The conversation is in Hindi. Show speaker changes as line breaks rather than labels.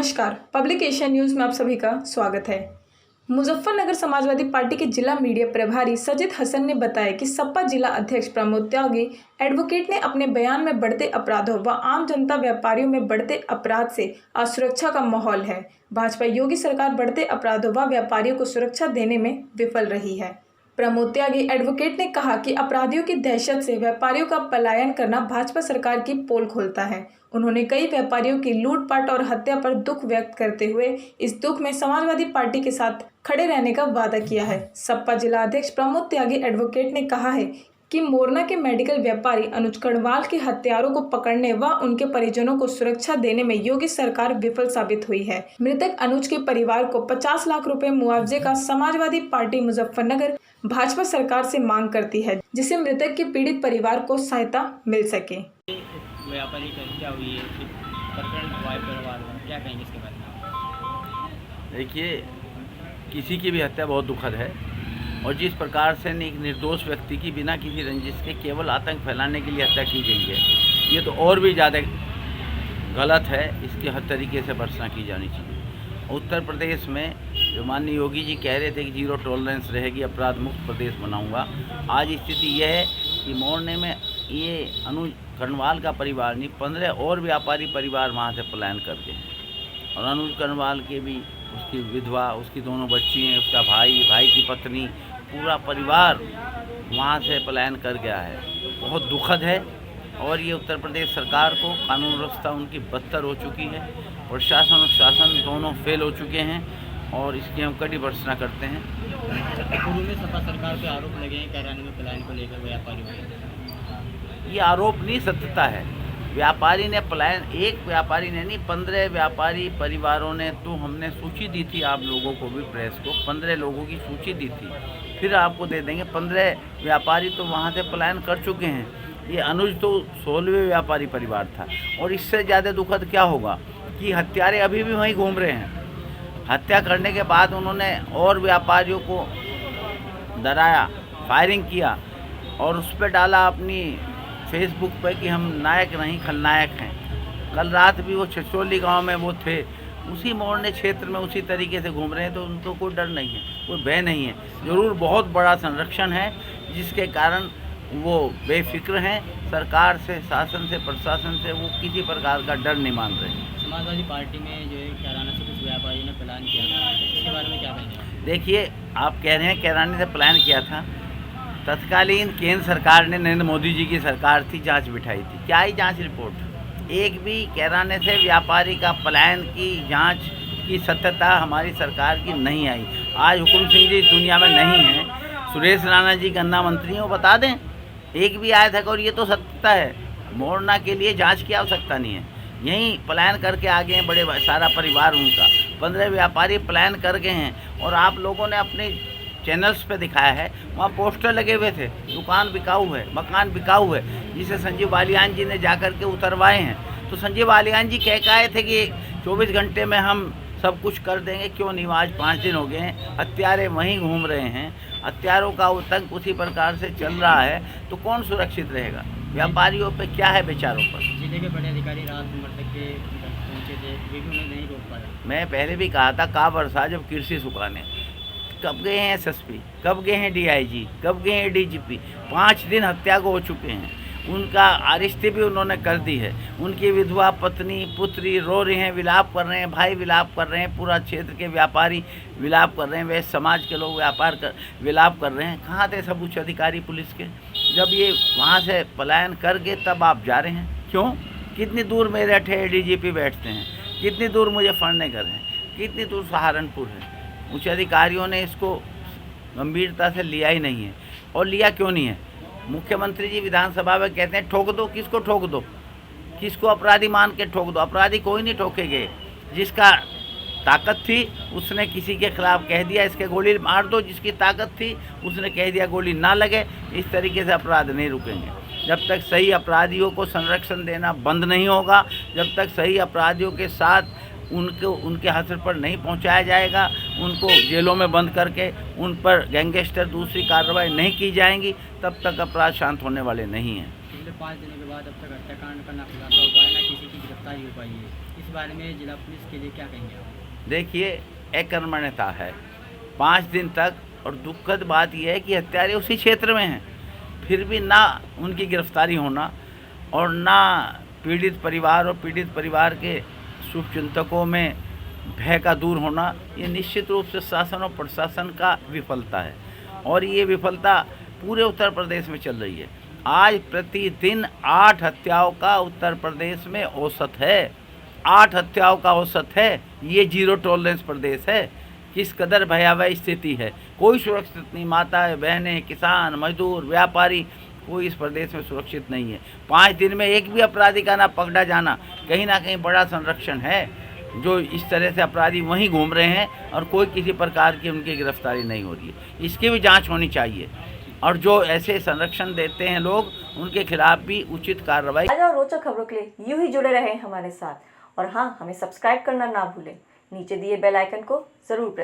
नमस्कार, पब्लिक एशियन न्यूज़ में आप सभी का स्वागत है। मुजफ्फरनगर समाजवादी पार्टी के जिला मीडिया प्रभारी सजिद हसन ने बताया कि सपा जिला अध्यक्ष प्रमोद त्यागी एडवोकेट ने अपने बयान में बढ़ते अपराधों व आम जनता व्यापारियों में बढ़ते अपराध से असुरक्षा का माहौल है। भाजपा योगी सरकार बढ़ते अपराधों व व्यापारियों को सुरक्षा देने में विफल रही है। प्रमोद त्यागी एडवोकेट ने कहा कि अपराधियों की दहशत से व्यापारियों का पलायन करना भाजपा सरकार की पोल खोलता है। उन्होंने कई व्यापारियों की लूटपाट और हत्या पर दुख व्यक्त करते हुए इस दुख में समाजवादी पार्टी के साथ खड़े रहने का वादा किया है। सपा जिला अध्यक्ष प्रमोद त्यागी एडवोकेट ने कहा है कि मोरना के मेडिकल व्यापारी अनुज कणवाल के हत्यारों को पकड़ने व उनके परिजनों को सुरक्षा देने में योगी सरकार विफल साबित हुई है। मृतक अनुज के परिवार को 50 लाख रुपए मुआवजे का समाजवादी पार्टी मुजफ्फरनगर भाजपा सरकार से मांग करती है, जिससे मृतक के पीड़ित परिवार को सहायता मिल सके।
व्यापारी की हत्या हुई है, प्रकरण हुआ है परिवार में, क्या कहेंगे इसके बारे में?
देखिए, किसी की भी हत्या बहुत दुखद है और जिस प्रकार से एक निर्दोष व्यक्ति की बिना किसी रंजिश के केवल आतंक फैलाने के लिए हत्या की गई है, ये तो और भी ज़्यादा गलत है। इसकी हर तरीके से भर्त्सना की जानी चाहिए। उत्तर प्रदेश में जो माननीय योगी जी कह रहे थे कि जीरो टॉलरेंस रहेगी, अपराध मुक्त प्रदेश बनाऊंगा, आज स्थिति यह है कि मोरने में ये अनुज कणवाल का परिवार नहीं, 15 और व्यापारी परिवार वहाँ से पलायन कर गए हैं। और अनुज कणवाल के भी, उसकी विधवा, उसकी दोनों बच्ची हैं, उसका भाई, भाई की पत्नी, पूरा परिवार वहाँ से पलायन कर गया है। बहुत दुखद है और ये उत्तर प्रदेश सरकार को कानून व्यवस्था उनकी बदतर हो चुकी है। प्रशासन और शासन दोनों फेल हो चुके हैं और इसकी हम कड़ी भर्त्सना करते हैं।
पूर्व में सपा सरकार पे आरोप लगे हैं कैरानी में पलायन को लेकर व्यापारियों में।
ये आरोप नहीं, सत्यता है। व्यापारी ने पलायन, एक व्यापारी ने नहीं, 15 व्यापारी परिवारों ने, तो हमने सूची दी थी आप लोगों को भी, प्रेस को 15 लोगों की सूची दी थी, फिर आपको दे देंगे। 15 व्यापारी तो वहाँ से पलायन कर चुके हैं। ये अनुज तो 16वें व्यापारी परिवार था। और इससे ज़्यादा दुखद क्या होगा कि हत्यारे अभी भी वहीं घूम रहे हैं। हत्या करने के बाद उन्होंने और व्यापारियों को डराया, फायरिंग किया और उस पर डाला अपनी फेसबुक पे कि हम नायक नहीं खलनायक हैं। कल रात भी वो छछोली गांव में वो थे, उसी मोरने क्षेत्र में उसी तरीके से घूम रहे हैं, तो उनको कोई डर नहीं है, कोई भय नहीं है। ज़रूर बहुत बड़ा संरक्षण है जिसके कारण वो बेफिक्र हैं। सरकार से, शासन से, प्रशासन से वो किसी प्रकार का डर नहीं मान रहे।
समाजवादी पार्टी में जो है कैराना से कुछ व्यापारियों ने पलायन किया था, इसके बारे में क्या कहेंगे?
देखिए, आप कह रहे हैं कैरानी से पलायन किया था। तत्कालीन केंद्र सरकार ने, नरेंद्र मोदी जी की सरकार थी, जांच बिठाई थी। क्या ही जांच रिपोर्ट? एक भी कैराने से व्यापारी का पलायन की जांच की सत्यता हमारी सरकार की नहीं आई। आज हुकुम सिंह जी दुनिया में नहीं है, सुरेश राणा जी गन्ना मंत्री हैं, वो बता दें एक भी आया था। और ये तो सत्यता है, मोरना के लिए जांच की आवश्यकता नहीं है। यहीं पलायन करके आ गए हैं बड़े, सारा परिवार उनका, 15 व्यापारी पलायन कर गए हैं। और आप लोगों ने अपने चैनल्स पे दिखाया है, वहाँ पोस्टर लगे हुए थे, दुकान बिकाऊ है, मकान बिकाऊ है, जिसे संजीव बालियान जी ने जाकर के उतरवाए हैं। तो संजीव बालियान जी कह आए थे कि 24 घंटे में हम सब कुछ कर देंगे, क्यों नहीं? आज 5 दिन हो गए हैं, हत्यारे वहीं घूम रहे हैं, हत्यारों का आतंक उसी प्रकार से चल रहा है, तो कौन सुरक्षित रहेगा? व्यापारियों पे क्या है, बेचारों पर?
जिले के बड़े अधिकारी रात में मृतक के पहुँचे थे, वे भी उन्हें नहीं रोक पाए।
मैं पहले भी कहा था, का बरसा जब कृषि सुखाने। कब गए हैं एसएसपी, कब गए हैं डीआईजी, कब गए हैं डीजीपी? 5 दिन हत्या को हो चुके हैं। उनका अरेस्ट भी उन्होंने कर दी है। उनकी विधवा, पत्नी, पुत्री रो रहे हैं, विलाप कर रहे हैं, भाई विलाप कर रहे हैं, पूरा क्षेत्र के व्यापारी विलाप कर रहे हैं, वैश्य समाज के लोग विलाप कर रहे हैं। कहाँ थे सब उच्च अधिकारी पुलिस के? जब ये वहाँ से पलायन कर गए तब आप जा रहे हैं, क्यों? कितनी दूर मेरठ है, डीजीपी बैठते हैं, कितनी दूर मुजफ्फरनगर है, कितनी दूर सहारनपुर है। उच्च अधिकारियों ने इसको गंभीरता से लिया ही नहीं है। और लिया क्यों नहीं है? मुख्यमंत्री जी विधानसभा में कहते हैं ठोक दो। किसको ठोक दो? किसको अपराधी मान के ठोक दो? अपराधी कोई नहीं ठोके गए। जिसका ताकत थी उसने किसी के खिलाफ कह दिया इसके गोली मार दो, जिसकी ताकत थी उसने कह दिया गोली ना लगे। इस तरीके से अपराध नहीं रुकेंगे। जब तक सही अपराधियों को संरक्षण देना बंद नहीं होगा, जब तक सही अपराधियों के साथ उनके हाथ पर नहीं पहुंचाया जाएगा, उनको जेलों में बंद करके उन पर गैंगस्टर दूसरी कार्रवाई नहीं की जाएंगी, तब तक अपराध शांत होने वाले नहीं हैं।
पिछले 5 दिनों के बाद अब तक हत्याकांड का ना खुलासा हो पाया, ना किसी की गिरफ्तारी हो पाई है। इस बारे में जिला पुलिस के लिए क्या कहेंगे आप?
देखिए, अकर्मण्यता है 5 दिन तक, और दुखद बात यह है कि हत्यारे उसी क्षेत्र में हैं, फिर भी ना उनकी गिरफ्तारी होना और ना पीड़ित परिवार और पीड़ित परिवार के शुभचिंतकों में भय का दूर होना, ये निश्चित रूप से शासन और प्रशासन का विफलता है। और ये विफलता पूरे उत्तर प्रदेश में चल रही है। आज प्रतिदिन 8 हत्याओं का उत्तर प्रदेश में औसत है, 8 हत्याओं का औसत है। ये जीरो टॉलरेंस प्रदेश है। किस कदर भयावह स्थिति है, कोई सुरक्षित नहीं। माताएं, बहनें, किसान, मजदूर, व्यापारी, कोई इस प्रदेश में सुरक्षित नहीं है। 5 दिन में एक भी अपराधी का ना पकड़ा जाना कहीं ना कहीं बड़ा संरक्षण है। जो इस तरह से अपराधी वहीं घूम रहे हैं और कोई किसी प्रकार की उनकी गिरफ्तारी नहीं हो रही है, इसकी भी जांच होनी चाहिए। और जो ऐसे संरक्षण देते हैं लोग, उनके खिलाफ भी उचित कार्रवाई।
ताजा और रोचक खबरों के लिए यूं ही जुड़े रहें हमारे साथ। और हाँ, हमें सब्सक्राइब करना ना भूलें। नीचे दिए बेल आइकन को जरूर प्रेस